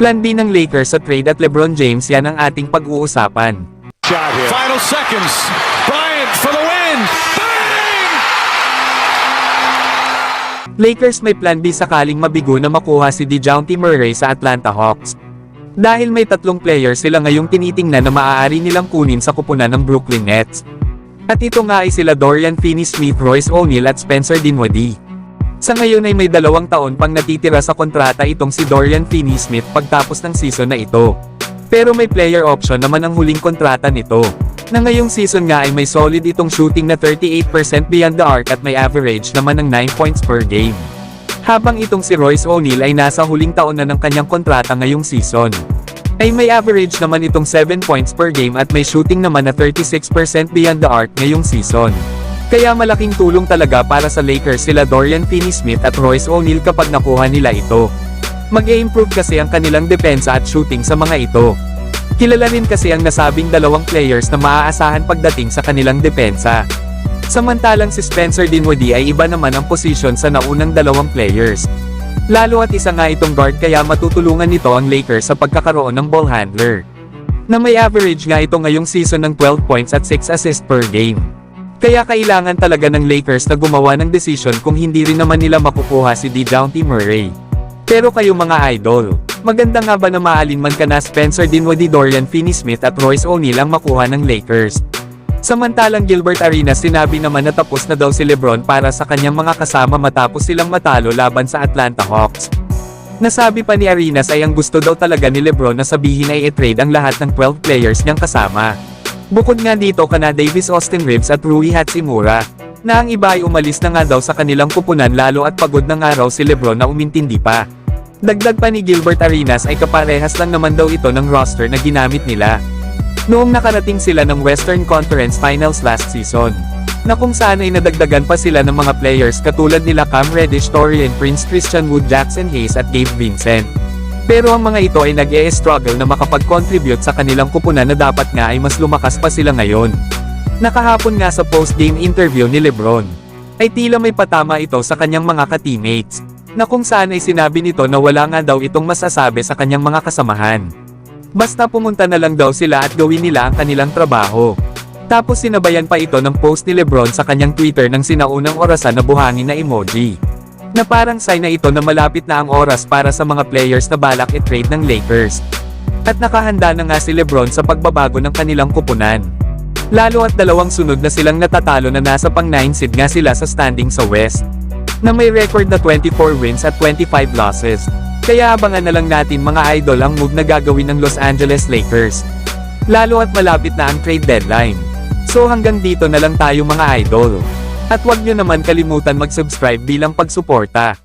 Plan B ng Lakers sa trade at LeBron James, yan ang ating pag-uusapan. Final seconds. Bryant for the win. Bang! Lakers may plan B sakaling mabigo na makuha si DeJounte Murray sa Atlanta Hawks. Dahil may 3 players sila ngayong tinitingnan na maaari nilang kunin sa kupunan ng Brooklyn Nets. At ito nga ay sila Dorian Finney-Smith, Royce O'Neal at Spencer Dinwiddie. Sa ngayon ay may 2 taon pang natitira sa kontrata itong si Dorian Finney-Smith pagtapos ng season na ito. Pero may player option naman ang huling kontrata nito, na ngayong season nga ay may solid itong shooting na 38% beyond the arc at may average naman ng 9 points per game. Habang itong si Royce O'Neal ay nasa huling taon na ng kanyang kontrata ngayong season, ay may average naman itong 7 points per game at may shooting naman na 36% beyond the arc ngayong season. Kaya malaking tulong talaga para sa Lakers sila Dorian Finney-Smith at Royce O'Neal kapag nakuha nila ito. Mag-i-improve kasi ang kanilang depensa at shooting sa mga ito. Kilala rin kasi ang nasabing 2 players na maaasahan pagdating sa kanilang depensa. Samantalang si Spencer Dinwiddie ay iba naman ang posisyon sa naunang 2 players. Lalo at isa nga itong guard kaya matutulungan nito ang Lakers sa pagkakaroon ng ball handler, na may average nga ito ngayong season ng 12 points at 6 assists per game. Kaya kailangan talaga ng Lakers na gumawa ng desisyon kung hindi rin naman nila makukuha si DeJounte Murray. Pero kayo mga idol, maganda nga ba na maalin man ka na Spencer Dinwiddie, Dorian Finney-Smith at Royce O'Neal ang makuha ng Lakers? Samantalang Gilbert Arenas sinabi naman na tapos na daw si LeBron para sa kanyang mga kasama matapos silang matalo laban sa Atlanta Hawks. Nasabi pa ni Arenas ay ang gusto daw talaga ni LeBron na sabihin ay i-trade ang lahat ng 12 players niyang kasama. Bukod nga dito kana Davis, Austin Reeves at Rui Hachimura, na ang iba ay umalis na nga daw sa kanilang kupunan lalo at pagod na nga raw si LeBron na umintindi pa. Dagdag pa ni Gilbert Arenas ay kaparehas lang naman daw ito ng roster na ginamit nila noong nakarating sila ng Western Conference Finals last season, na kung saan ay nadagdagan pa sila ng mga players katulad nila Cam Reddish, Taurean Prince, Christian Wood, Jackson Hayes at Gabe Vincent. Pero ang mga ito ay nag-e-struggle na makapag-contribute sa kanilang kupunan na dapat nga ay mas lumakas pa sila ngayon. Nakahapon nga sa post-game interview ni LeBron, ay tila may patama ito sa kanyang mga ka-teammates, na kung saan ay sinabi nito na wala nga daw itong masasabi sa kanyang mga kasamahan. Basta pumunta na lang daw sila at gawin nila ang kanilang trabaho. Tapos sinabayan pa ito ng post ni LeBron sa kanyang Twitter ng sinaunang orasan na buhangin na emoji, na parang sign na ito na malapit na ang oras para sa mga players na balak i-trade ng Lakers. At nakahanda na nga si LeBron sa pagbabago ng kanilang kupunan. Lalo at 2 sunod na silang natatalo na nasa pang-9 seed nga sila sa standing sa West, na may record na 24 wins at 25 losses. Kaya abangan na lang natin mga idol ang move na gagawin ng Los Angeles Lakers. Lalo at malapit na ang trade deadline. So hanggang dito na lang tayo mga idol. At huwag nyo naman kalimutan mag-subscribe bilang pagsuporta.